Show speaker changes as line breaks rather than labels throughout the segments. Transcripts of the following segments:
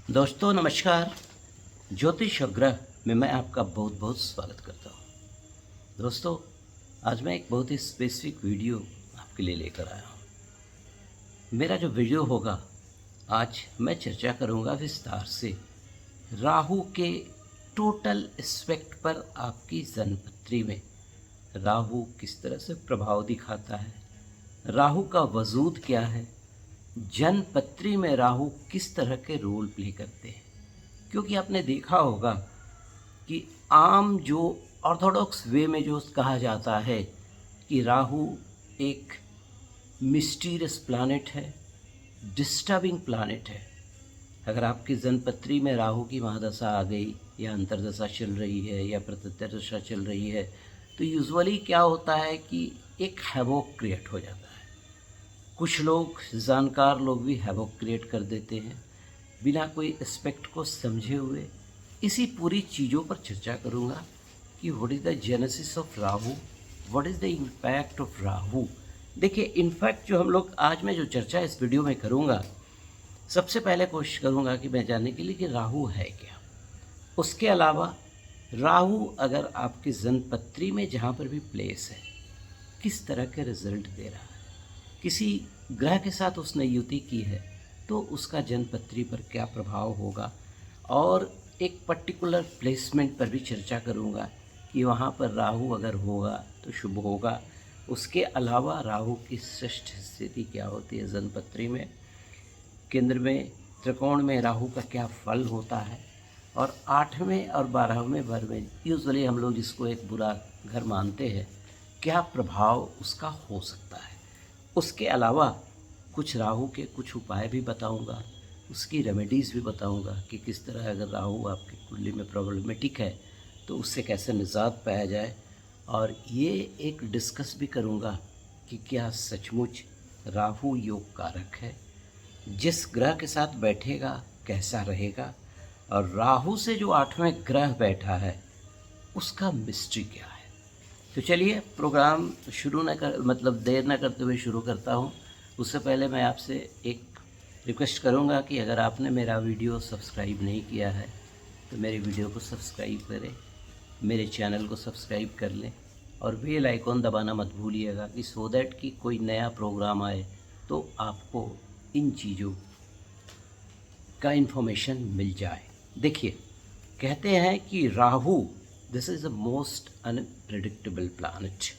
दोस्तों नमस्कार। ज्योतिष और ग्रह में मैं आपका बहुत बहुत स्वागत करता हूँ। दोस्तों आज मैं एक बहुत ही स्पेसिफिक वीडियो आपके लिए लेकर आया हूँ। मेरा जो वीडियो होगा आज मैं चर्चा करूँगा विस्तार से राहु के टोटल एस्पेक्ट पर। आपकी जन्मपत्री में राहु किस तरह से प्रभाव दिखाता है, राहु का वजूद क्या है, जन्मपत्री में राहु किस तरह के रोल प्ले करते हैं। क्योंकि आपने देखा होगा कि आम जो ऑर्थोडॉक्स वे में जो कहा जाता है कि राहु एक मिस्टीरियस प्लैनेट है, डिस्टर्बिंग प्लैनेट है। अगर आपकी जन्मपत्री में राहु की महादशा आ गई या अंतर्दशा चल रही है या प्रत्यंतरदशा चल रही है तो यूजुअली क्या होता है कि एक हैवोक क्रिएट हो जाता है। कुछ लोग जानकार लोग भी हैवोक क्रिएट कर देते हैं बिना कोई एस्पेक्ट को समझे हुए। इसी पूरी चीज़ों पर चर्चा करूँगा कि what is the genesis of Rahu, what is the impact of Rahu. देखिए इनफैक्ट जो हम लोग आज मैं जो चर्चा इस वीडियो में करूँगा, सबसे पहले कोशिश करूँगा कि मैं जानने के लिए कि राहु है क्या। उसके अलावा राहु अगर आपकी जन्मपत्री में जहाँ पर भी प्लेस है किस तरह के रिजल्ट दे रहा है। किसी ग्रह के साथ उसने युति की है तो उसका जन्मपत्री पर क्या प्रभाव होगा, और एक पर्टिकुलर प्लेसमेंट पर भी चर्चा करूंगा कि वहाँ पर राहु अगर होगा तो शुभ होगा। उसके अलावा राहु की षष्ठ स्थिति क्या होती है जन्मपत्री में, केंद्र में त्रिकोण में राहु का क्या फल होता है, और 8वें और 12वें घर में यूजुअली हम लोग जिसको एक बुरा घर मानते हैं क्या प्रभाव उसका हो सकता है। उसके अलावा कुछ राहु के कुछ उपाय भी बताऊंगा, उसकी रेमेडीज़ भी बताऊंगा कि किस तरह अगर राहु आपकी कुंडली में प्रॉब्लमेटिक है तो उससे कैसे निजात पाया जाए। और ये एक डिस्कस भी करूंगा कि क्या सचमुच राहु योग कारक है, जिस ग्रह के साथ बैठेगा कैसा रहेगा, और राहु से जो 8वें ग्रह बैठा है उसका मिस्ट्री क्या है। तो चलिए प्रोग्राम शुरू न कर देर न करते हुए शुरू करता हूँ। उससे पहले मैं आपसे एक रिक्वेस्ट करूँगा कि अगर आपने मेरा वीडियो सब्सक्राइब नहीं किया है तो मेरे वीडियो को सब्सक्राइब करें, मेरे चैनल को सब्सक्राइब कर लें और बेल आइकॉन दबाना मत भूलिएगा कि सो दैट कि कोई नया प्रोग्राम आए तो आपको इन चीज़ों का इन्फॉर्मेशन मिल जाए। देखिए कहते हैं कि Rahu this is the most unpredictable planet.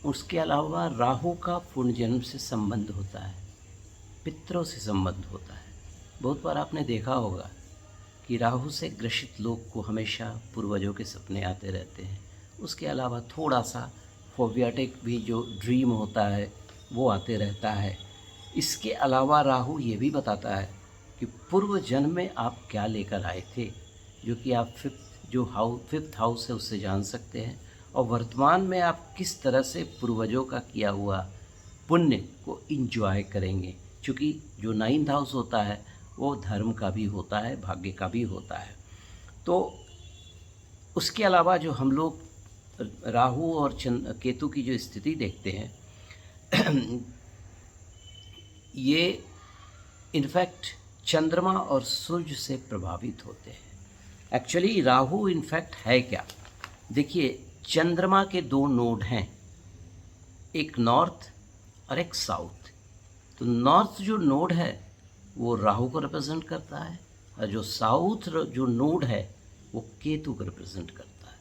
उसके अलावा राहु का पुनर्जन्म से संबंध होता है, पितरों से संबंध होता है। बहुत बार आपने देखा होगा कि राहु से ग्रसित लोग को हमेशा पूर्वजों के सपने आते रहते हैं। उसके अलावा थोड़ा सा फोबियाटिक भी जो ड्रीम होता है वो आते रहता है। इसके अलावा राहु ये भी बताता है कि पूर्व जन्म में आप क्या लेकर आए थे, जो कि आप फिफ्थ हाउस है उससे जान सकते हैं, और वर्तमान में आप किस तरह से पूर्वजों का किया हुआ पुण्य को इंजॉय करेंगे। क्योंकि जो 9th हाउस होता है वो धर्म का भी होता है, भाग्य का भी होता है। तो उसके अलावा जो हम लोग राहु और केतु की जो स्थिति देखते हैं ये इनफैक्ट चंद्रमा और सूर्य से प्रभावित होते हैं। एक्चुअली राहु इनफैक्ट है क्या, देखिए चंद्रमा के 2 नोड हैं, एक नॉर्थ और एक साउथ। तो नॉर्थ जो नोड है वो राहु को रिप्रेजेंट करता है और जो साउथ जो नोड है वो केतु को रिप्रेजेंट करता है।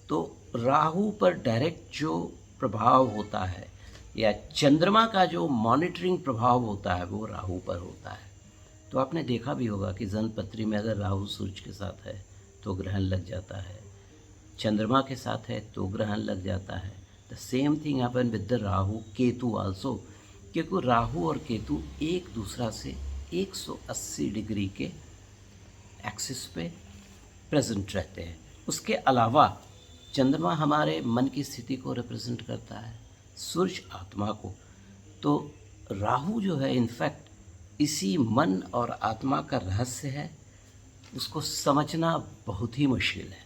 तो राहु पर डायरेक्ट जो प्रभाव होता है या चंद्रमा का जो मॉनिटरिंग प्रभाव होता है वो राहु पर होता है। तो आपने देखा भी होगा कि जन्मपत्री में अगर राहु सूर्य के साथ है तो ग्रहण लग जाता है, चंद्रमा के साथ है तो ग्रहण लग जाता है। The same thing happen with the Rahu Ketu also, क्योंकि राहु और केतु एक दूसरा से 180 डिग्री के एक्सिस पे प्रेजेंट रहते हैं। उसके अलावा चंद्रमा हमारे मन की स्थिति को रिप्रेजेंट करता है, सूर्य आत्मा को। तो राहु जो है इनफैक्ट इसी मन और आत्मा का रहस्य है, उसको समझना बहुत ही मुश्किल है।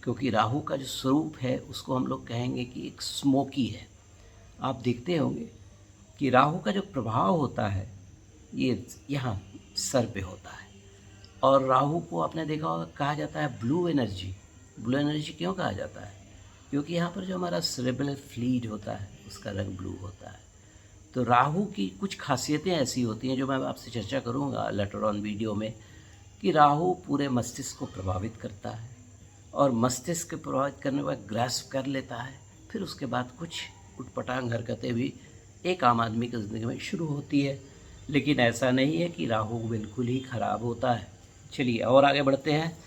क्योंकि राहु का जो स्वरूप है उसको हम लोग कहेंगे कि एक स्मोकी है। आप देखते होंगे कि राहु का जो प्रभाव होता है ये यहाँ सर पे होता है, और राहु को आपने देखा होगा कहा जाता है ब्लू एनर्जी। ब्लू एनर्जी क्यों कहा जाता है? क्योंकि यहाँ पर जो हमारा सेरेब्रल फ्लूइड होता है उसका रंग ब्लू होता है। तो राहु की कुछ खासियतें ऐसी होती हैं जो मैं आपसे चर्चा करूँगा लेटर ऑन वीडियो में, कि राहु पूरे मस्तिष्क को प्रभावित करता है और मस्तिष्क को प्रभावित करने के बाद ग्रास्प कर लेता है। फिर उसके बाद कुछ उटपटांग हरकतें भी एक आम आदमी की ज़िंदगी में शुरू होती है, लेकिन ऐसा नहीं है कि राहु बिल्कुल ही ख़राब होता है। चलिए और आगे बढ़ते हैं।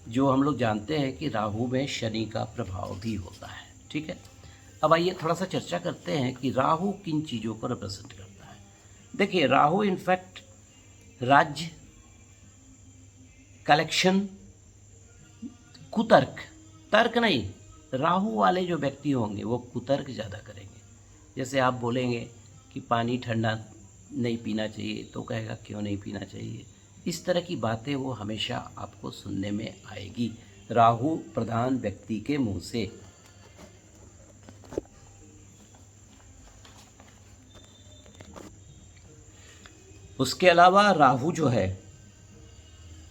जो हम लोग जानते हैं कि राहु में शनि का प्रभाव भी होता है, ठीक है। अब आइए थोड़ा सा चर्चा करते हैं कि राहु किन चीज़ों को रिप्रेजेंट करता है। देखिए, राहु इनफैक्ट राज्य, कलेक्शन, कुतर्क, तर्क नहीं, राहु वाले जो व्यक्ति होंगे वो कुतर्क ज़्यादा करेंगे। जैसे आप बोलेंगे कि पानी ठंडा नहीं पीना चाहिए तो कहेगा क्यों नहीं पीना चाहिए। इस तरह की बातें वो हमेशा आपको सुनने में आएगी राहु प्रधान व्यक्ति के मुंह से। उसके अलावा राहु जो है,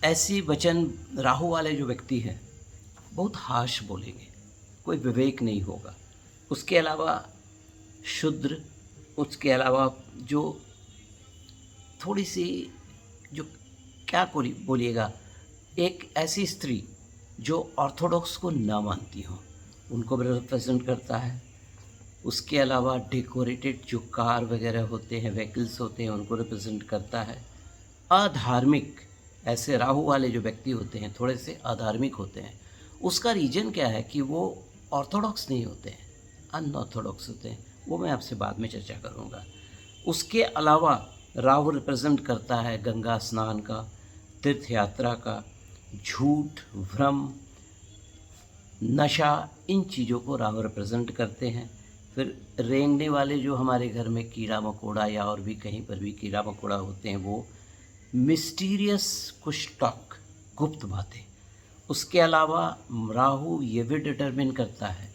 ऐसी वचन राहु वाले जो व्यक्ति हैं बहुत हार्श बोलेंगे, कोई विवेक नहीं होगा। उसके अलावा शूद्र, उसके अलावा जो थोड़ी सी जो क्या बोलिएगा, एक ऐसी स्त्री जो ऑर्थोडॉक्स को ना मानती हो उनको भी रिप्रेजेंट करता है। उसके अलावा डेकोरेटेड जो कार वगैरह होते हैं, व्हीकल्स होते हैं, उनको रिप्रेजेंट करता है। अधार्मिक, ऐसे राहु वाले जो व्यक्ति होते हैं थोड़े से अधार्मिक होते हैं। उसका रीज़न क्या है कि वो ऑर्थोडॉक्स नहीं होते हैं, अनऑर्थोडॉक्स होते हैं, वो मैं आपसे बाद में चर्चा करूँगा। उसके अलावा राहु रिप्रेजेंट करता है गंगा स्नान का, तीर्थ यात्रा का, झूठ, भ्रम, नशा, इन चीज़ों को राहु रिप्रेजेंट करते हैं। फिर रेंगने वाले जो हमारे घर में कीड़ा मकोड़ा या और भी कहीं पर भी कीड़ा मकोड़ा होते हैं, वो मिस्टीरियस कुछ टॉक, गुप्त बातें। उसके अलावा राहु ये भी डिटरमिन करता है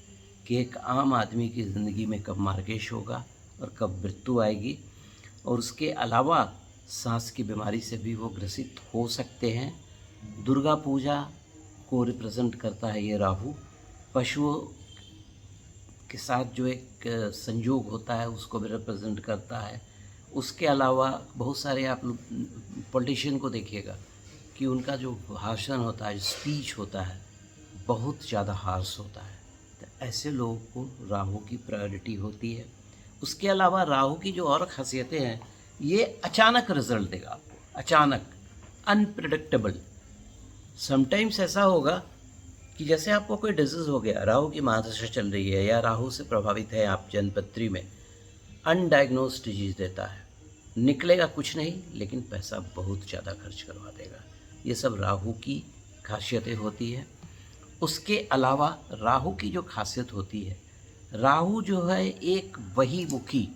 कि एक आम आदमी की ज़िंदगी में कब मार्गेश होगा और कब मृत्यु आएगी। और उसके अलावा सांस की बीमारी से भी वो ग्रसित हो सकते हैं। दुर्गा पूजा को रिप्रेजेंट करता है ये राहु। पशुओं के साथ जो एक संयोग होता है उसको भी रिप्रेजेंट करता है। उसके अलावा बहुत सारे आप पॉलिटिशियन को देखिएगा कि उनका जो भाषण होता है, स्पीच होता है, बहुत ज़्यादा हार्श होता है। तो ऐसे लोगों को राहु की प्रायोरिटी होती है। उसके अलावा राहु की जो और खासियतें हैं, ये अचानक रिजल्ट देगा आपको, अचानक, अनप्रिडिक्टेबल। समटाइम्स ऐसा होगा कि जैसे आपको कोई डिजीज़ हो गया, राहु की महादशा चल रही है या राहु से प्रभावित है आप जन्मपत्री में, अनडायग्नोस्ड डिजीज़ देता है, निकलेगा कुछ नहीं लेकिन पैसा बहुत ज़्यादा खर्च करवा देगा। ये सब राहु की खासियतें होती है। उसके अलावा राहु की जो खासियत होती है, राहु जो है एक बहिर्मुखी,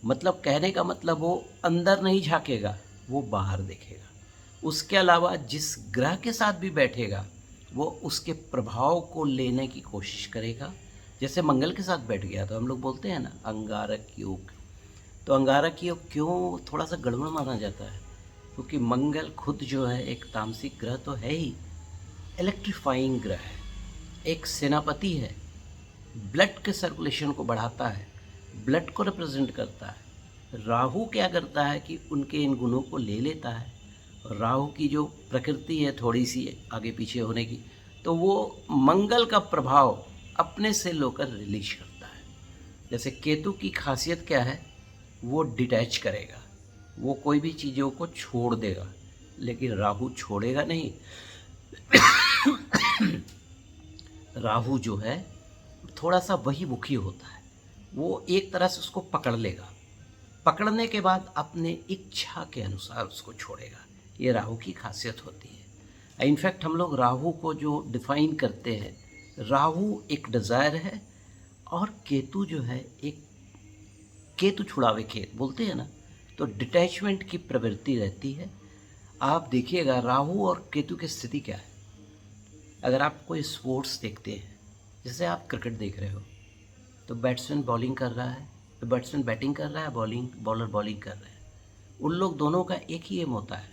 मतलब कहने का मतलब वो अंदर नहीं झांकेगा, वो बाहर देखेगा। उसके अलावा जिस ग्रह के साथ भी बैठेगा वो उसके प्रभाव को लेने की कोशिश करेगा। जैसे मंगल के साथ बैठ गया तो हम लोग बोलते हैं ना अंगारक योग। तो अंगारक योग क्यों थोड़ा सा गड़बड़ माना जाता है? क्योंकि मंगल खुद जो है एक तामसिक ग्रह तो है ही, इलेक्ट्रीफाइंग ग्रह है, एक सेनापति है, ब्लड के सर्कुलेशन को बढ़ाता है, ब्लड को रिप्रेजेंट करता है। राहु क्या करता है कि उनके इन गुणों को ले लेता है। और राहु की जो प्रकृति है थोड़ी सी आगे पीछे होने की, तो वो मंगल का प्रभाव अपने से लेकर रिलीज करता है। जैसे केतु की खासियत क्या है, वो डिटैच करेगा, वो कोई भी चीज़ों को छोड़ देगा, लेकिन राहु छोड़ेगा नहीं। राहु जो है थोड़ा सा बहिर्मुखी होता है, वो एक तरह से उसको पकड़ लेगा, पकड़ने के बाद अपने इच्छा के अनुसार उसको छोड़ेगा। ये राहु की खासियत होती है। इनफैक्ट हम लोग राहु को जो डिफाइन करते हैं, राहु एक डिज़ायर है और केतु जो है एक, केतु छुड़ावे खेत बोलते हैं ना, तो डिटैचमेंट की प्रवृत्ति रहती है। आप देखिएगा राहु और केतु की स्थिति क्या है। अगर आप कोई स्पोर्ट्स देखते हैं, जैसे आप क्रिकेट देख रहे हो, तो बैट्समैन बॉलिंग कर रहा है, तो बैट्समैन बैटिंग कर रहा है, बॉलर बॉलिंग कर रहा है। उन लोग दोनों का एक ही एम होता है,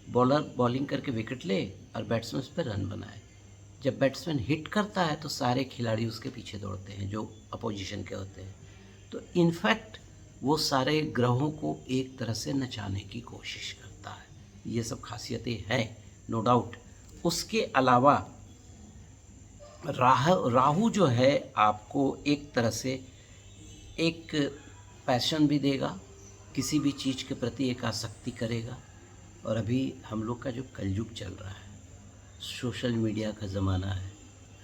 बॉलर बॉलिंग करके विकेट ले और बैट्समैन उस पर रन बनाए। जब बैट्समैन हिट करता है तो सारे खिलाड़ी उसके पीछे दौड़ते हैं जो अपोजिशन के होते हैं। तो इनफैक्ट वो सारे ग्रहों को एक तरह से नचाने की कोशिश करता है। ये सब खासियतें हैं, नो डाउट। उसके अलावा राहु जो है आपको एक तरह से एक पैशन भी देगा, किसी भी चीज़ के प्रति एक आसक्ति करेगा। और अभी हम लोग का जो कलयुग चल रहा है, सोशल मीडिया का ज़माना है,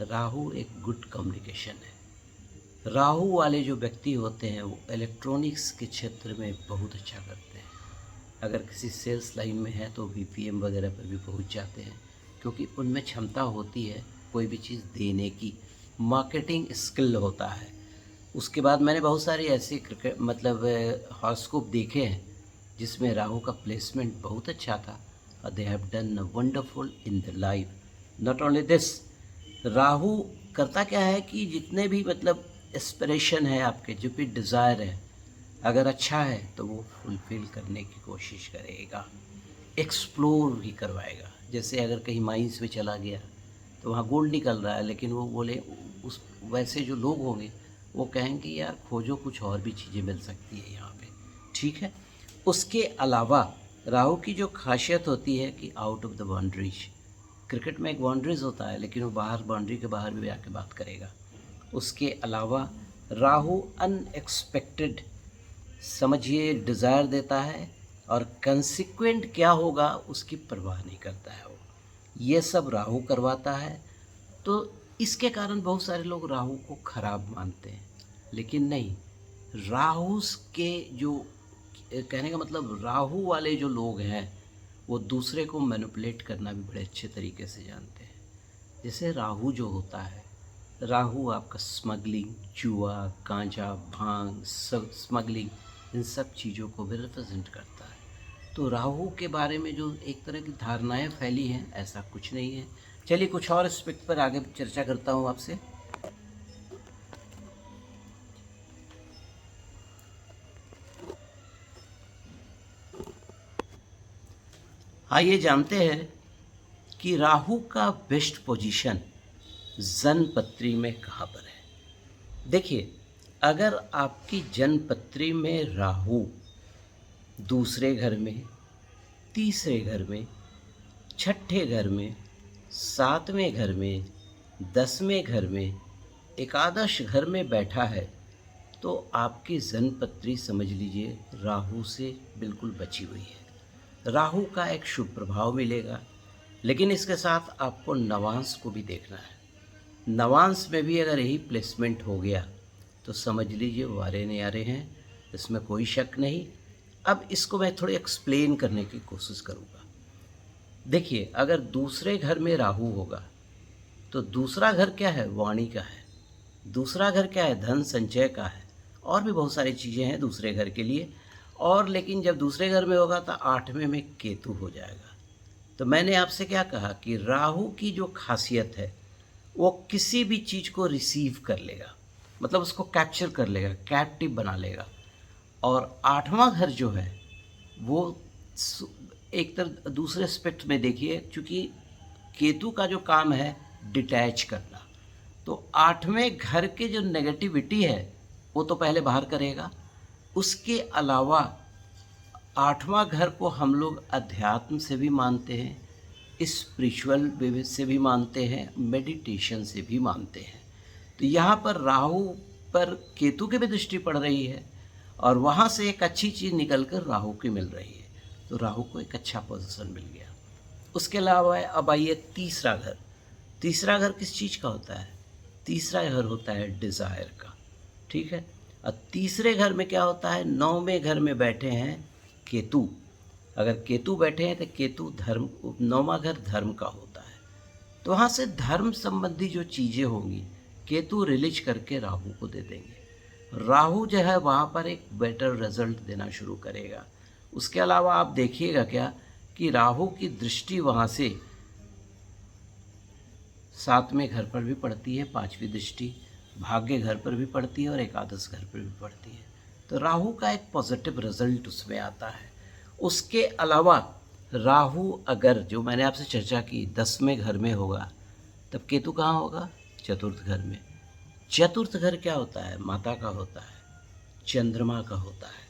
राहु एक गुड कम्युनिकेशन है। राहु वाले जो व्यक्ति होते हैं वो इलेक्ट्रॉनिक्स के क्षेत्र में बहुत अच्छा करते हैं। अगर किसी सेल्स लाइन में है तो बीपीएम वगैरह पर भी पहुंच जाते हैं, क्योंकि उनमें क्षमता होती है कोई भी चीज़ देने की, मार्केटिंग स्किल होता है। उसके बाद मैंने बहुत सारे ऐसे क्रिकेट हॉरोस्कोप देखे हैं जिसमें राहु का प्लेसमेंट बहुत अच्छा था और they have done wonderful in the life. Not only this, Rahu करता क्या है कि जितने भी एस्पिरेशन है आपके, जो भी डिज़ायर है, अगर अच्छा है तो वो फुलफ़िल करने की कोशिश करेगा, एक्सप्लोर भी करवाएगा। जैसे अगर कहीं माइंस में चला गया तो वहाँ गोल्ड निकल रहा है, लेकिन वो बोले उस वैसे जो लोग होंगे वो कहेंगे यार खोजो, कुछ और भी चीज़ें मिल सकती है यहाँ पे, ठीक है। उसके अलावा राहु की जो खासियत होती है कि out of the boundaries, cricket में एक बाउंड्रीज होता है लेकिन वो बाहर, बाउंड्री के बाहर भी आके बात करेगा। उसके अलावा राहु अनएक्सपेक्टेड समझिए डिज़ायर देता है और कंसिक्वेंट क्या होगा उसकी परवाह नहीं करता है वो। ये सब राहु करवाता है। तो इसके कारण बहुत सारे लोग राहु को खराब मानते हैं, लेकिन नहीं, राहु के जो कहने का मतलब राहु वाले जो लोग हैं वो दूसरे को मैनिपुलेट करना भी बड़े अच्छे तरीके से जानते हैं। जैसे राहु जो होता है, राहु आपका स्मगलिंग, जुआ, गांजा, भांग, सब स्मगलिंग, इन सब चीज़ों को भी रिप्रेजेंट करता है। तो राहु के बारे में जो एक तरह की धारणाएं फैली हैं, ऐसा कुछ नहीं है। चलिए कुछ और एस्पेक्ट पर आगे चर्चा करता हूँ आपसे। आइए जानते हैं कि राहु का बेस्ट पोजीशन जन्मपत्री में कहाँ पर है। देखिए, अगर आपकी जन्मपत्री में राहु दूसरे घर में, तीसरे घर में, छठे घर में, सातवें घर में, 10वें घर में, एकादश घर में बैठा है तो आपकी जन्मपत्री समझ लीजिए राहु से बिल्कुल बची हुई है। राहु का एक शुभ प्रभाव मिलेगा, लेकिन इसके साथ आपको नवांश को भी देखना है। नवांश में भी अगर यही प्लेसमेंट हो गया तो समझ लीजिए वारे न्यारे हैं, इसमें कोई शक नहीं। अब इसको मैं थोड़ी एक्सप्लेन करने की कोशिश करूँगा। देखिए, अगर दूसरे घर में राहु होगा तो दूसरा घर क्या है, वाणी का है। दूसरा घर क्या है, धन संचय का है। और भी बहुत सारी चीज़ें हैं दूसरे घर के लिए। और लेकिन जब दूसरे घर में होगा तो 8वें में केतु हो जाएगा। तो मैंने आपसे क्या कहा कि राहु की जो खासियत है वो किसी भी चीज़ को रिसीव कर लेगा, मतलब उसको कैप्चर कर लेगा, कैप्टिव बना लेगा। और 8वां घर जो है वो एक तरह दूसरे एस्पेक्ट में देखिए, चूँकि केतु का जो काम है डिटैच करना, तो 8वें घर के जो नेगेटिविटी है वो तो पहले बाहर करेगा। उसके अलावा 8वां घर को हम लोग अध्यात्म से भी मानते हैं, स्पिरिचुअल से भी मानते हैं, मेडिटेशन से भी मानते हैं। तो यहाँ पर राहु पर केतु की भी दृष्टि पड़ रही है और वहाँ से एक अच्छी चीज़ निकल कर राहु की मिल रही है, तो राहु को एक अच्छा पोजीशन मिल गया। उसके अलावा अब आइए तीसरा घर। तीसरा घर किस चीज़ का होता है? तीसरा घर होता है डिज़ायर का, ठीक है। और तीसरे घर में क्या होता है, 9वें घर में बैठे हैं केतु। अगर केतु बैठे हैं तो केतु धर्म, 9वां घर धर्म का होता है। तो वहाँ से धर्म संबंधी जो चीज़ें होंगी केतु रिलीज करके राहु को दे देंगे। राहु जो है वहाँ पर एक बेटर रिजल्ट देना शुरू करेगा। उसके अलावा आप देखिएगा क्या कि राहु की दृष्टि वहाँ से 7वें घर पर भी पड़ती है, 5वीं दृष्टि भाग्य घर पर भी पड़ती है और एकादश घर पर भी पड़ती है। तो राहु का एक पॉजिटिव रिजल्ट उसमें आता है। उसके अलावा राहु अगर, जो मैंने आपसे चर्चा की, 10वें घर में होगा, तब केतु कहाँ होगा? चतुर्थ घर में। चतुर्थ घर क्या होता है? माता का होता है, चंद्रमा का होता है।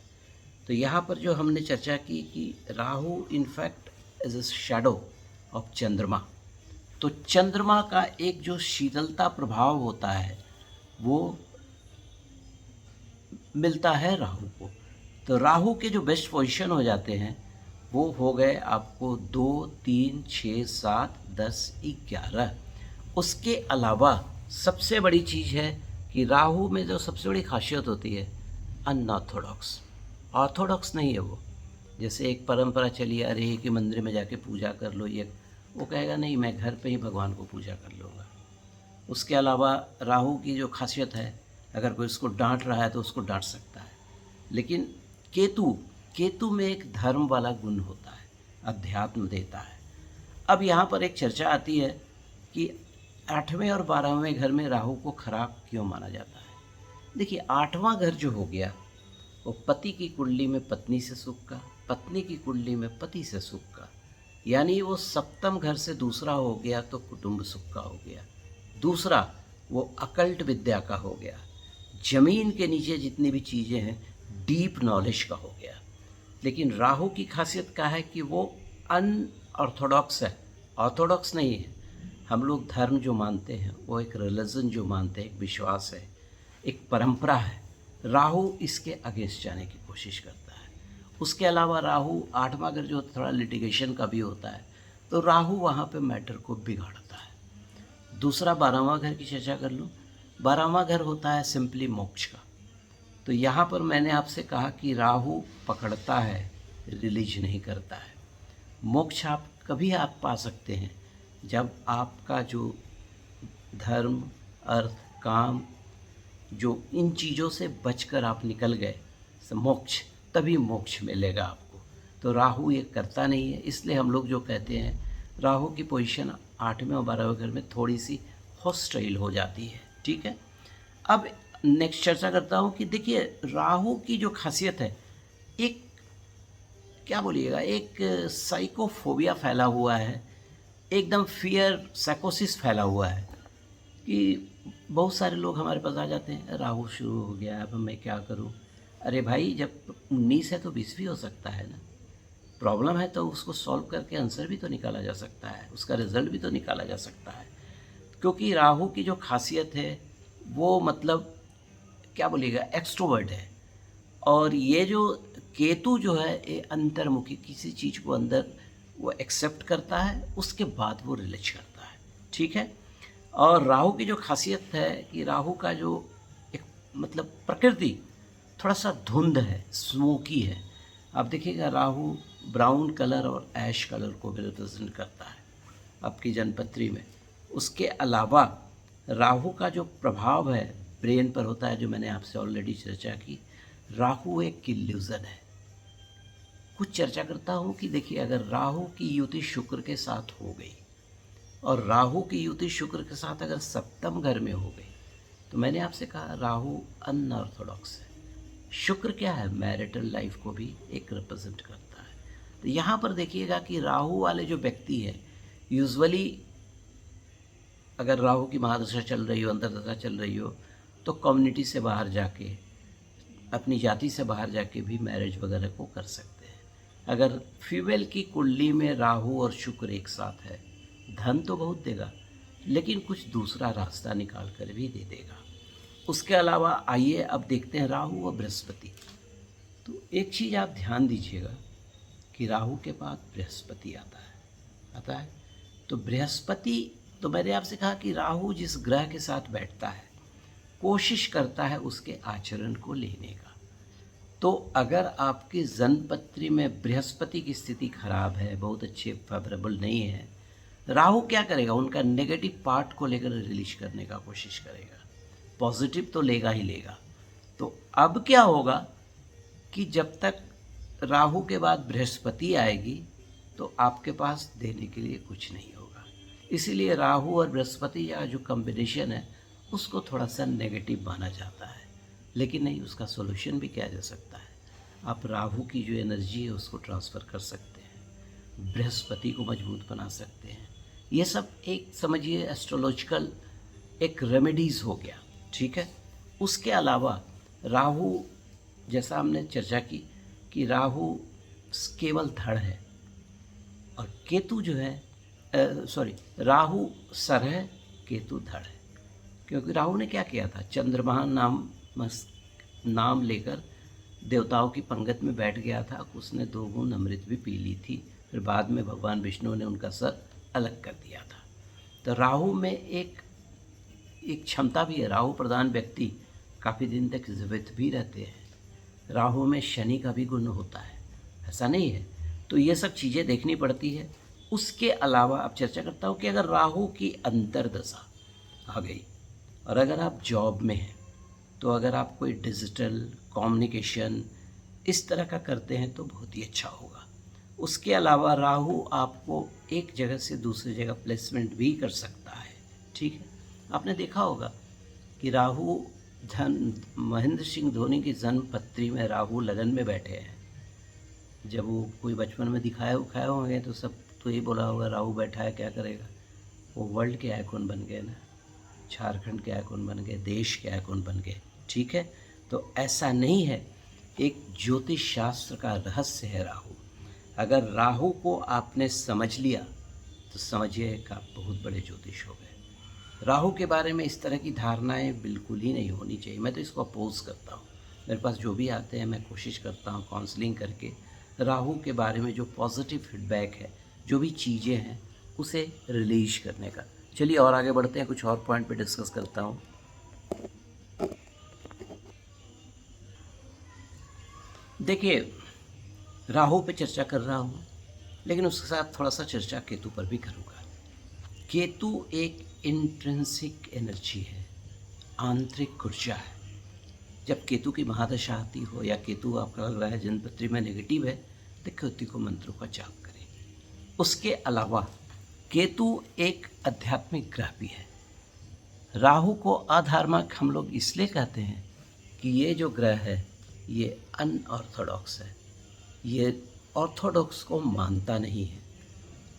तो यहाँ पर जो हमने चर्चा की कि Rahu in fact as a shadow of चंद्रमा, तो चंद्रमा का एक जो शीतलता प्रभाव होता है वो मिलता है राहु को। तो राहु के जो बेस्ट पोजीशन हो जाते हैं वो हो गए आपको 2, 3, 6, 7, 10, 11। उसके अलावा सबसे बड़ी चीज़ है कि राहु में जो सबसे बड़ी खासियत होती है, अनऑर्थोडॉक्स। ऑर्थोडॉक्स नहीं है वो। जैसे एक परंपरा चली आ रही है कि मंदिर में जाके पूजा कर लो, ये वो कहेगा नहीं, मैं घर पे ही भगवान को पूजा कर लूँगा। उसके अलावा राहु की जो खासियत है, अगर कोई उसको डांट रहा है तो उसको डांट सकता है। लेकिन केतु में एक धर्म वाला गुण होता है, अध्यात्म देता है। अब यहाँ पर एक चर्चा आती है कि 8वें और 12वें घर में राहु को खराब क्यों माना जाता है। देखिए, 8वां घर जो हो गया वो पति की कुंडली में पत्नी से सुख का, पत्नी की कुंडली में पति से सुख का, यानी वो सप्तम घर से दूसरा हो गया तो कुटुंब सुख का हो गया। दूसरा वो अकल्ट विद्या का हो गया, जमीन के नीचे जितनी भी चीज़ें हैं डीप नॉलेज का हो गया। लेकिन राहु की खासियत क्या है कि वो अनऑर्थोडॉक्स है, ऑर्थोडॉक्स नहीं है। हम लोग धर्म जो मानते हैं वो एक रिलीजन जो मानते हैं, एक विश्वास है, एक परंपरा है। राहु इसके अगेंस्ट जाने की कोशिश करता है। उसके अलावा राहु 8वां घर जो थोड़ा लिटिगेशन का भी होता है, तो राहु वहाँ पे मैटर को बिगाड़ता है। दूसरा 12वां घर की चर्चा कर लूँ। 12वां घर होता है सिंपली मोक्ष का। तो यहाँ पर मैंने आपसे कहा कि राहु पकड़ता है, रिलीज नहीं करता है। मोक्ष आप पा सकते हैं जब आपका जो धर्म, अर्थ, काम, जो इन चीज़ों से बचकर आप निकल गए, मोक्ष, तभी मोक्ष मिलेगा आपको। तो राहु ये करता नहीं है, इसलिए हम लोग जो कहते हैं राहु की पोजीशन 8वें और 12वें घर में थोड़ी सी हॉस्टाइल हो जाती है। ठीक है, अब नेक्स्ट चर्चा करता हूँ कि देखिए राहु की जो खासियत है, एक क्या बोलिएगा, एक साइकोफोबिया फैला हुआ है, एकदम फियर, साइकोसिस फैला हुआ है कि बहुत सारे लोग हमारे पास आ जाते हैं, राहु शुरू हो गया, अब मैं क्या करूं। अरे भाई, जब 19 है तो 20 भी हो सकता है ना। प्रॉब्लम है तो उसको सॉल्व करके आंसर भी तो निकाला जा सकता है, उसका रिजल्ट भी तो निकाला जा सकता है। क्योंकि राहु की जो खासियत है वो मतलब क्या बोलिएगा, एक्सट्रोवर्ट है। और ये जो केतु जो है ये अंतर्मुखी, किसी चीज़ को अंदर वो एक्सेप्ट करता है, उसके बाद वो रिलीज करता है। ठीक है, और राहु की जो खासियत है कि राहु का जो एक मतलब प्रकृति थोड़ा सा धुंध है, स्मोकी है। आप देखिएगा राहु ब्राउन कलर और ऐश कलर को भी रिप्रेजेंट करता है आपकी जन्मपत्री में। उसके अलावा राहु का जो प्रभाव है ब्रेन पर होता है, जो मैंने आपसे ऑलरेडी चर्चा की। राहु एक इल्यूजन है। कुछ चर्चा करता हूँ कि देखिए, अगर राहु की युति शुक्र के साथ हो गई और राहु की युति शुक्र के साथ अगर सप्तम घर में हो गई, तो मैंने आपसे कहा राहु अनऑर्थोडॉक्स है। शुक्र क्या है, मैरिटल लाइफ को भी एक रिप्रेजेंट करता है। तो यहाँ पर देखिएगा कि राहु वाले जो व्यक्ति है, यूजुअली अगर राहु की महादशा चल रही हो, अंतर्दशा चल रही हो, तो कम्युनिटी से बाहर जाके, अपनी जाति से बाहर जाके भी मैरिज वगैरह को कर सकते हैं। अगर फीमेल की कुंडली में राहु और शुक्र एक साथ है, धन तो बहुत देगा, लेकिन कुछ दूसरा रास्ता निकाल कर भी दे देगा। उसके अलावा आइए अब देखते हैं राहु और बृहस्पति। तो एक चीज़ आप ध्यान दीजिएगा कि राहु के बाद बृहस्पति आता है। तो बृहस्पति, तो मैंने आपसे कहा कि राहु जिस ग्रह के साथ बैठता है कोशिश करता है उसके आचरण को लेने का। तो अगर आपकी जन्मपत्री में बृहस्पति की स्थिति खराब है, बहुत अच्छे फेवरेबल नहीं है, राहु क्या करेगा, उनका नेगेटिव पार्ट को लेकर रिलीज करने का कोशिश करेगा। पॉजिटिव तो लेगा ही लेगा। तो अब क्या होगा कि जब तक राहु के बाद बृहस्पति आएगी तो आपके पास देने के लिए कुछ नहीं होगा। इसीलिए राहु और बृहस्पति का जो कॉम्बिनेशन है उसको थोड़ा सा नेगेटिव माना जाता है, लेकिन नहीं, उसका सॉल्यूशन भी किया जा सकता है। आप राहु की जो एनर्जी है उसको ट्रांसफ़र कर सकते हैं, बृहस्पति को मजबूत बना सकते हैं। ये सब एक समझिए एस्ट्रोलॉजिकल एक रेमेडीज़ हो गया, ठीक है। उसके अलावा राहु, जैसा हमने चर्चा की कि राहु केवल धड़ है और केतु जो है राहु सर है, केतु धड़ है। क्योंकि राहु ने क्या किया था, चंद्रमा नाम लेकर देवताओं की पंगत में बैठ गया था, उसने 2 बूंद अमृत भी पी ली थी, फिर बाद में भगवान विष्णु ने उनका सर अलग कर दिया था। तो राहु में एक क्षमता भी है, राहु प्रधान व्यक्ति काफ़ी दिन तक जीवित भी रहते हैं। राहु में शनि का भी गुण होता है, ऐसा नहीं है। तो ये सब चीज़ें देखनी पड़ती है। उसके अलावा अब चर्चा करता हूँ कि अगर राहु की अंतर्दशा आ गई और अगर आप जॉब में हैं, तो अगर आप कोई डिजिटल कम्युनिकेशन इस तरह का करते हैं तो बहुत ही अच्छा होगा। उसके अलावा राहु आपको एक जगह से दूसरी जगह प्लेसमेंट भी कर सकता है, ठीक है। आपने देखा होगा कि राहु महेंद्र सिंह धोनी की जन्म पत्री में राहु लगन में बैठे हैं। जब वो कोई बचपन में दिखाए उखाए होंगे तो सब तो ये बोला होगा राहु बैठा है क्या करेगा। वो वर्ल्ड के आइकॉन बन गए ना, झारखंड के आइकॉन बन गए, देश के आइकॉन बन गए, ठीक है। तो ऐसा नहीं है, एक ज्योतिष शास्त्र का रहस्य है राहु। अगर राहु को आपने समझ लिया तो समझिए कि आप बहुत बड़े ज्योतिष हो गए। राहु के बारे में इस तरह की धारणाएं बिल्कुल ही नहीं होनी चाहिए। मैं तो इसको अपोज करता हूँ। मेरे पास जो भी आते हैं मैं कोशिश करता हूँ काउंसलिंग करके राहु के बारे में जो पॉजिटिव फीडबैक है, जो भी चीज़ें हैं, उसे रिलीज करने का। चलिए और आगे बढ़ते हैं, कुछ और पॉइंट पे डिस्कस करता हूँ। देखिए, राहु पे चर्चा कर रहा हूँ, लेकिन उसके साथ थोड़ा सा चर्चा केतु पर भी करूँगा। केतु एक इंट्रिंसिक एनर्जी है, आंतरिक ऊर्जा है। जब केतु की महादशा आती हो या केतु आपका लग रहा है जन्मपत्री में नेगेटिव है, तो केतु को मंत्रों का जाप करें। उसके अलावा केतु एक आध्यात्मिक ग्रह भी है। राहु को अधार्मिक हम लोग इसलिए कहते हैं कि ये जो ग्रह है ये अनऑर्थोडॉक्स है, ये ऑर्थोडॉक्स को मानता नहीं है।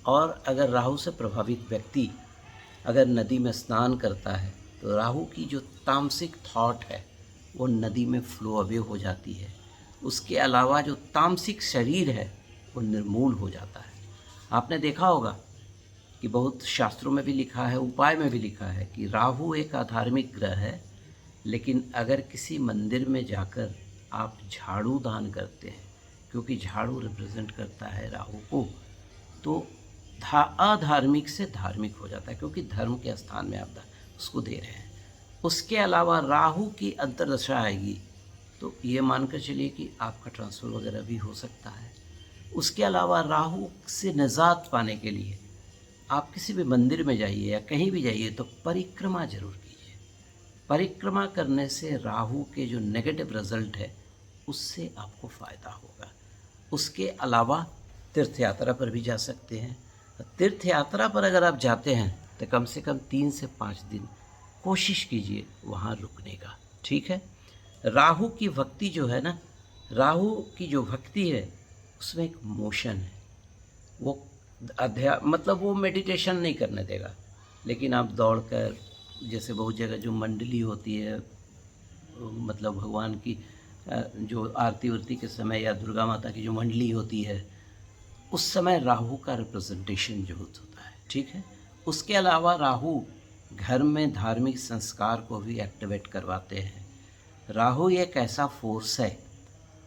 और अगर राहु से प्रभावित व्यक्ति अगर नदी में स्नान करता है तो राहु की जो तामसिक थॉट है वो नदी में फ्लो अवे हो जाती है। उसके अलावा जो तामसिक शरीर है वो निर्मूल हो जाता है। आपने देखा होगा कि बहुत शास्त्रों में भी लिखा है, उपाय में भी लिखा है कि राहु एक अधार्मिक ग्रह है, लेकिन अगर किसी मंदिर में जाकर आप झाड़ू दान करते हैं, क्योंकि झाड़ू रिप्रेजेंट करता है राहु को, तो अधार्मिक से धार्मिक हो जाता है, क्योंकि धर्म के स्थान में आप उसको दे रहे हैं। उसके अलावा राहु की अंतर्दशा आएगी तो ये मानकर चलिए कि आपका ट्रांसफ़र वगैरह भी हो सकता है। उसके अलावा राहु से निजात पाने के लिए आप किसी भी मंदिर में जाइए या कहीं भी जाइए तो परिक्रमा जरूर कीजिए। परिक्रमा करने से राहु के जो नेगेटिव रिजल्ट है उससे आपको फ़ायदा होगा। उसके अलावा तीर्थ यात्रा पर भी जा सकते हैं। तीर्थ यात्रा पर अगर आप जाते हैं तो कम से कम 3 से 5 दिन कोशिश कीजिए वहाँ रुकने का, ठीक है। राहु की भक्ति जो है ना, राहु की जो भक्ति है उसमें एक मोशन है, वो मतलब वो मेडिटेशन नहीं करने देगा, लेकिन आप दौड़कर, जैसे बहुत जगह जो मंडली होती है, मतलब भगवान की जो आरती उरती के समय या दुर्गा माता की जो मंडली होती है उस समय राहु का रिप्रेजेंटेशन जो होता है, ठीक है। उसके अलावा राहु घर में धार्मिक संस्कार को भी एक्टिवेट करवाते हैं। राहु एक ऐसा फोर्स है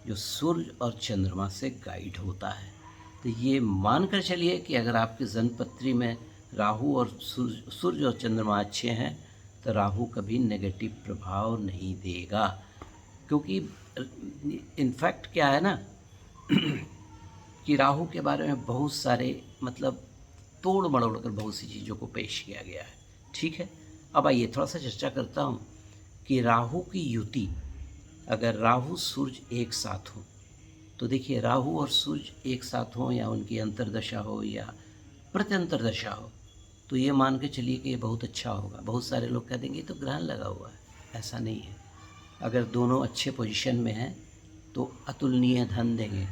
जो सूर्य और चंद्रमा से गाइड होता है। तो ये मान कर चलिए कि अगर आपकी जन्मपत्री में राहु और सूर्य और चंद्रमा अच्छे हैं तो राहु कभी नेगेटिव प्रभाव नहीं देगा। क्योंकि इनफैक्ट क्या है ना कि राहु के बारे में बहुत सारे मतलब तोड़ मरोड़ कर बहुत सी चीज़ों को पेश किया गया है, ठीक है। अब आइए थोड़ा सा चर्चा करता हूँ कि राहु की युति, अगर राहु सूर्य एक साथ हो तो देखिए, राहु और सूर्य एक साथ हो या उनकी अंतर्दशा हो या प्रत्यंतरदशा हो तो ये मान के चलिए कि ये बहुत अच्छा होगा। बहुत सारे लोग कह देंगे तो ग्रहण लगा हुआ है, ऐसा नहीं है। अगर दोनों अच्छे पोजीशन में हैं तो अतुलनीय धन देंगे।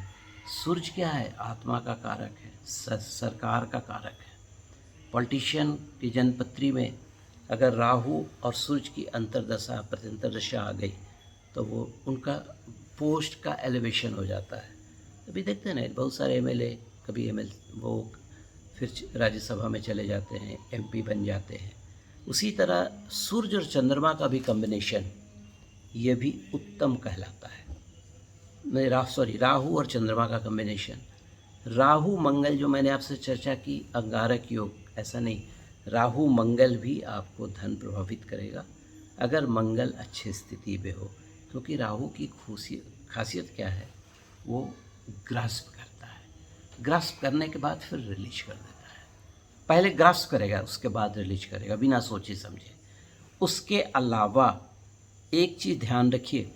सूर्य क्या है? आत्मा का कारक है, सरकार का कारक है। पॉलिटिशियन की जन्मपत्री में अगर राहु और सूर्य की अंतर्दशा प्रत्यंतर दशा आ गई तो वो उनका पोस्ट का एलिवेशन हो जाता है। अभी देखते हैं ना, बहुत सारे एमएलए कभी वो फिर राज्यसभा में चले जाते हैं, एमपी बन जाते हैं। उसी तरह सूर्य और चंद्रमा का भी कॉम्बिनेशन ये भी उत्तम कहलाता है। राहु और चंद्रमा का कॉम्बिनेशन, राहु मंगल जो मैंने आपसे चर्चा की, अंगारक योग, ऐसा नहीं, राहु मंगल भी आपको धन प्रभावित करेगा अगर मंगल अच्छी स्थिति में हो। क्योंकि राहु की खासियत क्या है? वो ग्रास्प करता है, ग्रास्प करने के बाद फिर रिलीज कर देता है। पहले ग्रास्प करेगा, उसके बाद रिलीज करेगा, बिना सोचे समझे। उसके अलावा एक चीज़ ध्यान रखिए,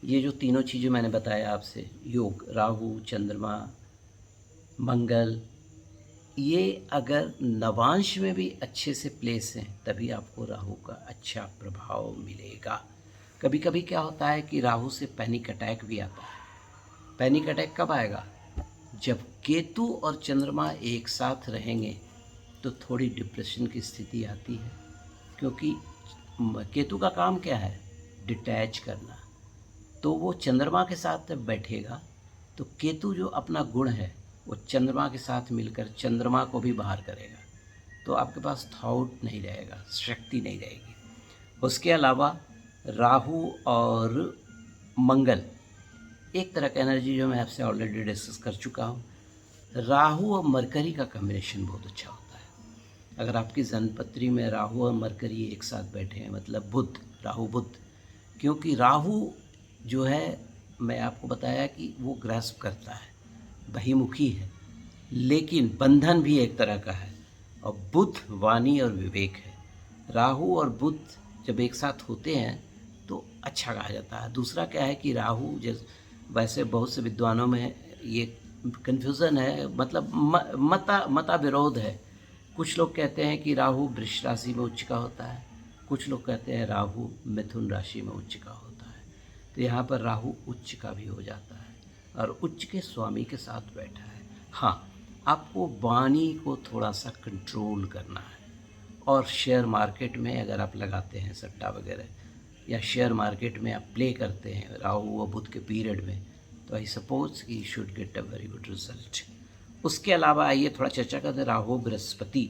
ये जो तीनों चीज़ें मैंने बताया आपसे, योग, राहु, चंद्रमा, मंगल, ये अगर नवांश में भी अच्छे से प्लेस हैं तभी आपको राहु का अच्छा प्रभाव मिलेगा। कभी कभी क्या होता है कि राहु से पैनिक अटैक भी आता है। पैनिक अटैक कब आएगा? जब केतु और चंद्रमा एक साथ रहेंगे तो थोड़ी डिप्रेशन की स्थिति आती है। क्योंकि केतु का काम क्या है? डिटैच करना। तो वो चंद्रमा के साथ जब बैठेगा तो केतु जो अपना गुण है वो चंद्रमा के साथ मिलकर चंद्रमा को भी बाहर करेगा। तो आपके पास थॉट नहीं रहेगा, शक्ति नहीं रहेगी। उसके अलावा राहु और मंगल एक तरह का एनर्जी जो मैं आपसे ऑलरेडी डिस्कस कर चुका हूँ। राहु और मरकरी का कॉम्बिनेशन बहुत अच्छा होता है। अगर आपकी जन्मपत्री में राहु और मरकरी एक साथ बैठे हैं, मतलब बुध, राहु बुध, क्योंकि राहु जो है, मैं आपको बताया कि वो ग्रास्प करता है, बहिमुखी है, लेकिन बंधन भी एक तरह का है। और बुध वाणी और विवेक है। राहु और बुध जब एक साथ होते हैं तो अच्छा कहा जाता है। दूसरा क्या है कि राहु, जैसे वैसे बहुत से विद्वानों में ये कन्फ्यूज़न है, मतलब मता विरोध है। कुछ लोग कहते हैं कि राहु वृष राशि में उच्च का होता है, कुछ लोग कहते हैं राहु मिथुन राशि में उच्च का होता है। तो यहाँ पर राहु उच्च का भी हो जाता है और उच्च के स्वामी के साथ बैठा है। हाँ, आपको वाणी को थोड़ा सा कंट्रोल करना है। और शेयर मार्केट में अगर आप लगाते हैं सट्टा वगैरह, या शेयर मार्केट में आप प्ले करते हैं राहु और बुध के पीरियड में, तो आई सपोज कि you should get a very good result. उसके अलावा आइए थोड़ा चर्चा करते हैं राहु बृहस्पति।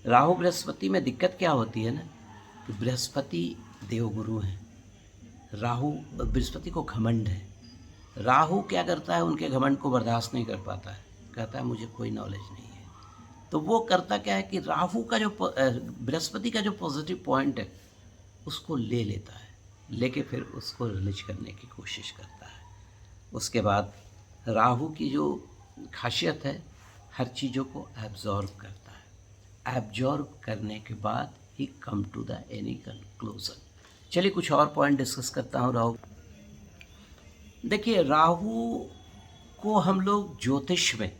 राहु बृहस्पति में दिक्कत क्या होती है ना, कि बृहस्पति देवगुरु हैं। राहु, बृहस्पति को घमंड है। राहु क्या करता है? उनके घमंड को बर्दाश्त नहीं कर पाता है, कहता है मुझे कोई नॉलेज नहीं है। तो वो करता क्या है कि राहु का जो बृहस्पति का जो पॉजिटिव पॉइंट है उसको ले लेता है, लेके फिर उसको रिलीज करने की कोशिश करता है। उसके बाद राहु की जो खासियत है, हर चीज़ों को एब्जॉर्ब करता है। एब्जॉर्ब करने के बाद ही come to the any conclusion. चलिए कुछ और पॉइंट डिस्कस करता हूँ राहु। देखिए, राहु को हम लोग ज्योतिष में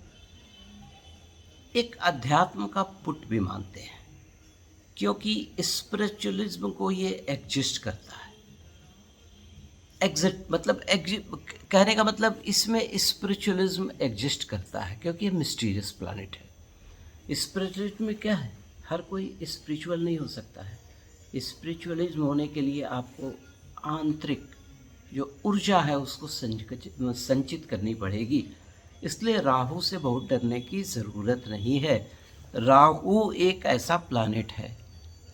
एक अध्यात्म का पुट भी मानते हैं, क्योंकि स्पिरिचुअलिज्म को ये एग्जिस्ट करता है। एग्जिट मतलब कहने का मतलब इसमें स्पिरिचुअलिज्म एग्जिस्ट करता है, क्योंकि ये मिस्टीरियस प्लैनेट है। स्पिरिचुअलिज्म में क्या है? हर कोई स्पिरिचुअल नहीं हो सकता है। स्पिरिचुअलिज्म होने के लिए आपको आंतरिक जो ऊर्जा है उसको संचित करनी पड़ेगी। इसलिए राहु से बहुत डरने की ज़रूरत नहीं है। राहु एक ऐसा प्लैनेट है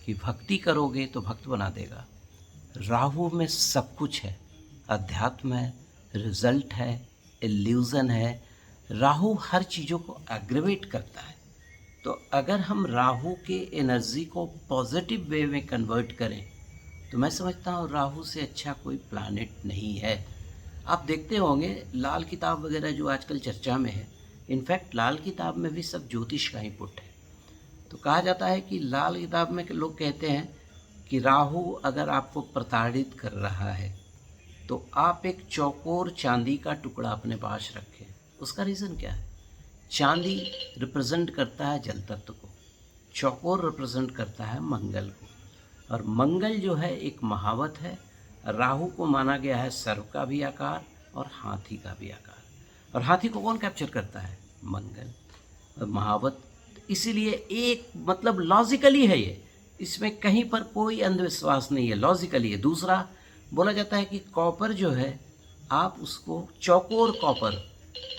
कि भक्ति करोगे तो भक्त बना देगा। राहु में सब कुछ है, अध्यात्म है, रिजल्ट है, इल्यूज़न है। राहु हर चीज़ों को एग्रीवेट करता है। तो अगर हम राहु के एनर्जी को पॉजिटिव वे में कन्वर्ट करें तो मैं समझता हूँ राहु से अच्छा कोई प्लैनेट नहीं है। आप देखते होंगे लाल किताब वगैरह जो आजकल चर्चा में है, इनफैक्ट लाल किताब में भी सब ज्योतिष का ही पुट है। तो कहा जाता है कि लाल किताब में लोग कहते हैं कि राहु अगर आपको प्रताड़ित कर रहा है तो आप एक चौकोर चांदी का टुकड़ा अपने पास रखें। उसका रीज़न क्या है? चांदी रिप्रेजेंट करता है जल तत्व को, चौकोर रिप्रेजेंट करता है मंगल को, और मंगल जो है एक महावत है। राहु को माना गया है सर्व का भी आकार और हाथी का भी आकार। और हाथी को कौन कैप्चर करता है? मंगल और महावत। इसीलिए एक मतलब लॉजिकली है ये, इसमें कहीं पर कोई अंधविश्वास नहीं है, लॉजिकली है। दूसरा बोला जाता है कि कॉपर जो है आप उसको, चौकोर कॉपर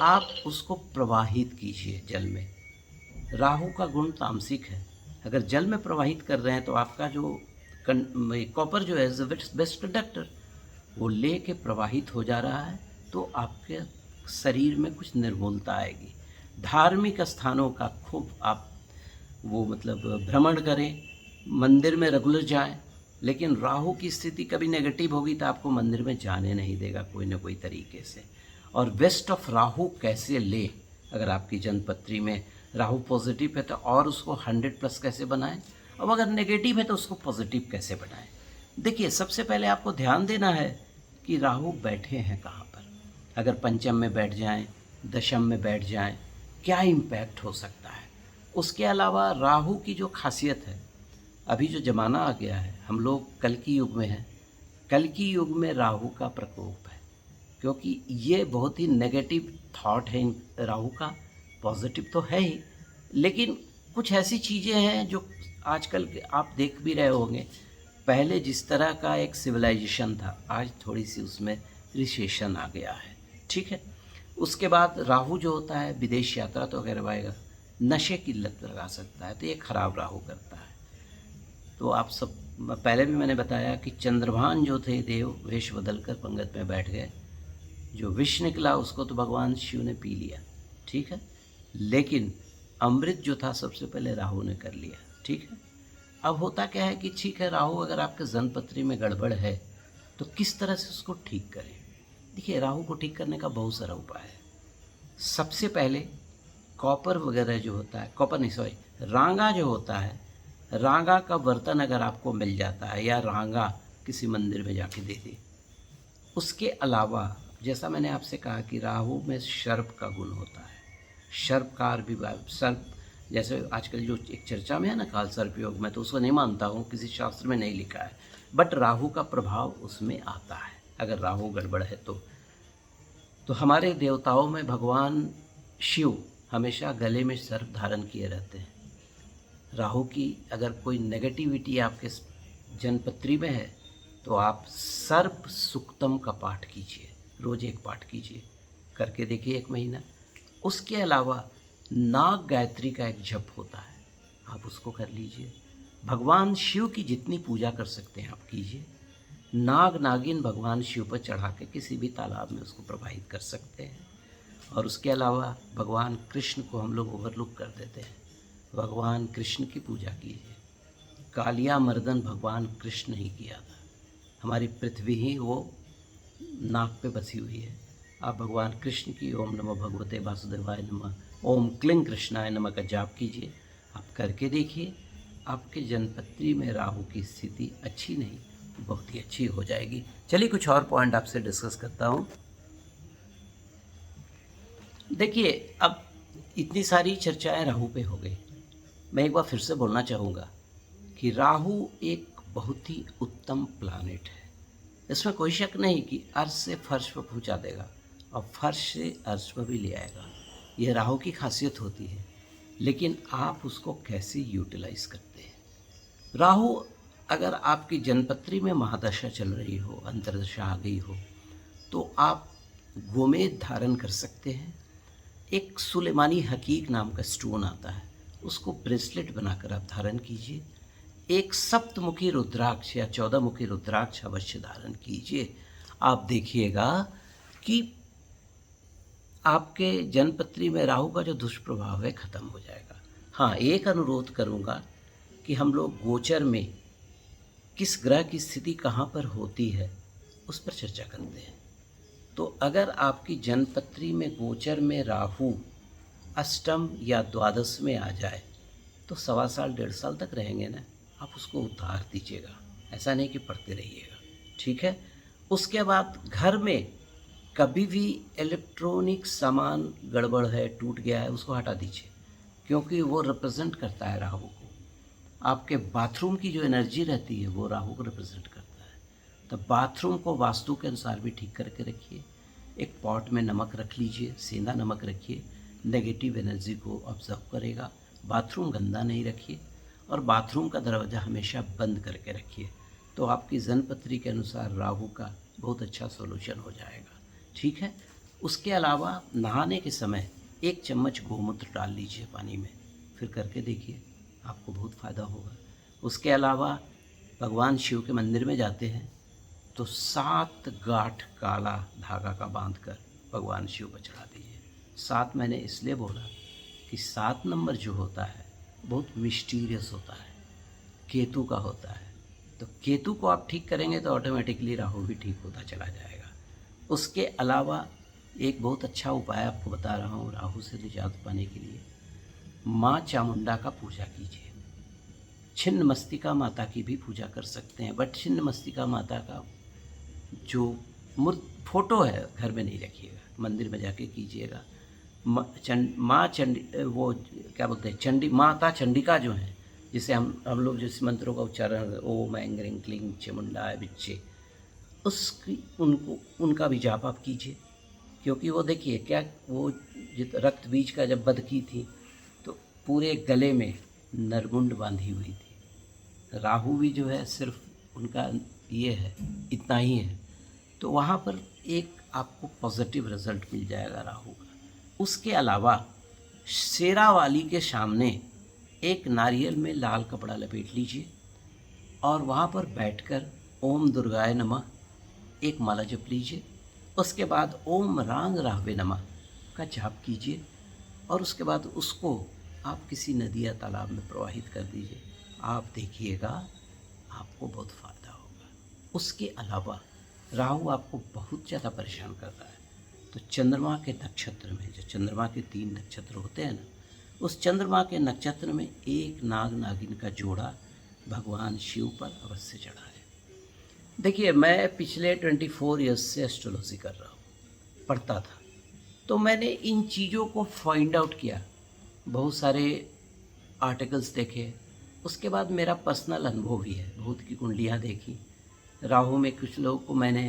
आप उसको प्रवाहित कीजिए जल में। राहु का गुण तामसिक है, अगर जल में प्रवाहित कर रहे हैं तो आपका जो कॉपर जो है इज बेस्ट कंडक्टर, वो ले के प्रवाहित हो जा रहा है तो आपके शरीर में कुछ निर्मूलता आएगी। धार्मिक स्थानों का खूब आप वो मतलब भ्रमण करें, मंदिर में रेगुलर जाएं, लेकिन राहु की स्थिति कभी नेगेटिव होगी तो आपको मंदिर में जाने नहीं देगा कोई ना कोई तरीके से। और बेस्ट ऑफ राहु कैसे ले, अगर आपकी जन्मपत्री में राहु पॉजिटिव है तो और उसको 100+ कैसे बनाएं, अब अगर नेगेटिव है तो उसको पॉजिटिव कैसे बनाएं। देखिए, सबसे पहले आपको ध्यान देना है कि राहु बैठे हैं कहाँ पर। अगर पंचम में बैठ जाएं, दशम में बैठ जाएं, क्या इम्पैक्ट हो सकता है। उसके अलावा राहु की जो खासियत है, अभी जो ज़माना आ गया है, हम लोग कल की युग में हैं, कल की युग में राहु का प्रकोप है, क्योंकि ये बहुत ही नेगेटिव थॉट है राहु का, पॉजिटिव तो है ही, लेकिन कुछ ऐसी चीज़ें हैं जो आजकल के आप देख भी रहे होंगे। पहले जिस तरह का एक सिविलाइजेशन था, आज थोड़ी सी उसमें रिसेशन आ गया है, ठीक है। उसके बाद राहु जो होता है विदेश यात्रा तो करवाएगा, नशे की लत लगा सकता है, तो ये खराब राहु करता है। तो आप सब, पहले भी मैंने बताया कि चंद्रभान जो थे देव वेश बदल कर पंगत में बैठ गए, जो विष निकला उसको तो भगवान शिव ने पी लिया, ठीक है, लेकिन अमृत जो था सबसे पहले राहु ने कर लिया, ठीक है। अब होता क्या है कि ठीक है, राहु अगर आपके जन्मपत्री में गड़बड़ है तो किस तरह से उसको ठीक करें। देखिए, राहु को ठीक करने का बहुत सारा उपाय है। सबसे पहले कॉपर वगैरह जो होता है, कॉपर नहीं सॉरी, रांगा जो होता है, रांगा का बर्तन अगर आपको मिल जाता है या रांगा किसी मंदिर में जाके दे दे। उसके अलावा जैसा मैंने आपसे कहा कि राहु में सर्प का गुण होता है, सर्पकार भी, सर्प जैसे आजकल जो एक चर्चा में है ना काल सर्प योग, मैं तो उसको नहीं मानता हूँ, किसी शास्त्र में नहीं लिखा है, बट राहु का प्रभाव उसमें आता है अगर राहु गड़बड़ है तो हमारे देवताओं में भगवान शिव हमेशा गले में सर्प धारण किए रहते हैं। राहु की अगर कोई नेगेटिविटी आपके जन्मपत्री में है तो आप सर्प सुक्तम का पाठ कीजिए, रोज़ एक पाठ कीजिए, करके देखिए 1 महीना। उसके अलावा नाग गायत्री का एक जप होता है, आप उसको कर लीजिए। भगवान शिव की जितनी पूजा कर सकते हैं आप कीजिए। नाग नागिन भगवान शिव पर चढ़ा के किसी भी तालाब में उसको प्रवाहित कर सकते हैं। और उसके अलावा भगवान कृष्ण को हम लोग ओवरलुक कर देते हैं, भगवान कृष्ण की पूजा कीजिए। कालिया मर्दन भगवान कृष्ण ही किया था, हमारी पृथ्वी ही वो नाक पे बसी हुई है। आप भगवान कृष्ण की ओम नमो भगवते वासुदेवाय नमः, ओम क्लीं कृष्णाय नमः का जाप कीजिए। आप करके देखिए, आपके जन्मपत्री में राहु की स्थिति अच्छी नहीं, बहुत ही अच्छी हो जाएगी। चलिए कुछ और पॉइंट आपसे डिस्कस करता हूँ। देखिए, अब इतनी सारी चर्चाएं राहु पे हो गई, मैं एक बार फिर से बोलना चाहूँगा कि राहु एक बहुत ही उत्तम प्लानेट है। इसमें कोई शक नहीं कि अर्श से फर्श पर पहुँचा देगा और फर्श से अर्श पर भी ले आएगा, यह राहु की खासियत होती है। लेकिन आप उसको कैसे यूटिलाइज करते हैं। राहु अगर आपकी जन्मपत्री में महादशा चल रही हो, अंतर्दशा आ गई हो, तो आप गोमेद धारण कर सकते हैं। एक सुलेमानी हकीक नाम का स्टोन आता है, उसको ब्रेसलेट बनाकर आप धारण कीजिए। एक सप्तमुखी रुद्राक्ष या 14 मुखी रुद्राक्ष अवश्य धारण कीजिए। आप देखिएगा कि आपके जन्मपत्री में राहु का जो दुष्प्रभाव है खत्म हो जाएगा। हाँ, एक अनुरोध करूँगा कि हम लोग गोचर में किस ग्रह की स्थिति कहाँ पर होती है उस पर चर्चा करते हैं। तो अगर आपकी जन्मपत्री में गोचर में राहु अष्टम या द्वादश में आ जाए तो 1.25 साल 1.5 साल तक रहेंगे ना, आप उसको उतार दीजिएगा, ऐसा नहीं कि पढ़ते रहिएगा, ठीक है। उसके बाद घर में कभी भी इलेक्ट्रॉनिक सामान गड़बड़ है, टूट गया है, उसको हटा दीजिए, क्योंकि वो रिप्रेजेंट करता है राहु को। आपके बाथरूम की जो एनर्जी रहती है वो राहु को रिप्रेजेंट करता है। तो बाथरूम को वास्तु के अनुसार भी ठीक करके रखिए। एक पॉट में नमक रख लीजिए, सेंधा नमक रखिए, नेगेटिव एनर्जी को ऑब्जर्व करेगा। बाथरूम गंदा नहीं रखिए और बाथरूम का दरवाज़ा हमेशा बंद करके रखिए, तो आपकी जन्मपत्री के अनुसार राहु का बहुत अच्छा सॉल्यूशन हो जाएगा। ठीक है। उसके अलावा नहाने के समय 1 चम्मच गोमूत्र डाल लीजिए पानी में, फिर करके देखिए, आपको बहुत फ़ायदा होगा। उसके अलावा भगवान शिव के मंदिर में जाते हैं तो 7 गांठ काला धागा का बांधकर भगवान शिव पर चढ़ा दीजिए। 7 मैंने इसलिए बोला कि 7 नंबर जो होता है बहुत मिस्टीरियस होता है, केतु का होता है। तो केतु को आप ठीक करेंगे तो ऑटोमेटिकली राहु भी ठीक होता चला जाएगा। उसके अलावा एक बहुत अच्छा उपाय आपको बता रहा हूँ राहु से निजात पाने के लिए। माँ चामुंडा का पूजा कीजिए। छिन्न मस्तिका माता की भी पूजा कर सकते हैं, बट छिन्न मस्तिका माता का जो मूर्त फोटो है घर में नहीं रखिएगा, मंदिर में जाके कीजिएगा। माँ चंडी, वो क्या बोलते हैं, चंडी माता चंडिका जो है, जिसे हम लोग जिस मंत्रों का उच्चारण ओम ऐं ह्रीं क्लीं चामुंडाय विच्चे, उसकी उनका भी जाप आप कीजिए। क्योंकि वो देखिए क्या, वो रक्त बीज का जब वध की थी तो पूरे गले में नरमुंड बांधी हुई थी। राहु भी जो है सिर्फ उनका ये है, इतना ही है, तो वहाँ पर एक आपको पॉजिटिव रिजल्ट मिल जाएगा राहु का। उसके अलावा शेरावाली के सामने एक नारियल में लाल कपड़ा लपेट लीजिए और वहाँ पर बैठकर ओम दुर्गाय नमः एक माला जप लीजिए। उसके बाद ओम रांग राहवे नमः का जाप कीजिए और उसके बाद उसको आप किसी नदी या तालाब में प्रवाहित कर दीजिए। आप देखिएगा आपको बहुत फ़ायदा होगा। उसके अलावा राहु आपको बहुत ज़्यादा परेशान करता है, तो चंद्रमा के नक्षत्र में, जो चंद्रमा के 3 नक्षत्र होते हैं ना, उस चंद्रमा के नक्षत्र में एक नाग नागिन का जोड़ा भगवान शिव पर अवश्य चढ़ाएं। देखिए, मैं पिछले 24 ईयर्स से एस्ट्रोलॉजी कर रहा हूँ, पढ़ता था, तो मैंने इन चीज़ों को फाइंड आउट किया, बहुत सारे आर्टिकल्स देखे। उसके बाद मेरा पर्सनल अनुभव भी है, बहुत की कुंडलियाँ देखी। राहु में कुछ लोगों को मैंने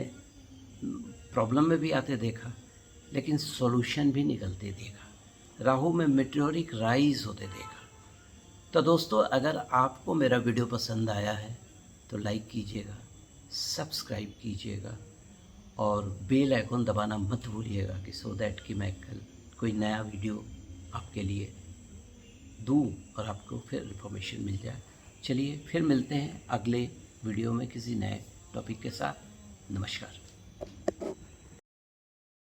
प्रॉब्लम में भी आते देखा, लेकिन सॉल्यूशन भी निकलते देखा। राहु में मेटेरिक राइज होते देखा। तो दोस्तों, अगर आपको मेरा वीडियो पसंद आया है तो लाइक कीजिएगा, सब्सक्राइब कीजिएगा और बेल आइकन दबाना मत भूलिएगा कि सो दैट कि मैं कल कोई नया वीडियो आपके लिए दूँ और आपको फिर इन्फॉर्मेशन मिल जाए। चलिए फिर मिलते हैं अगले वीडियो में किसी नए टॉपिक के साथ। नमस्कार।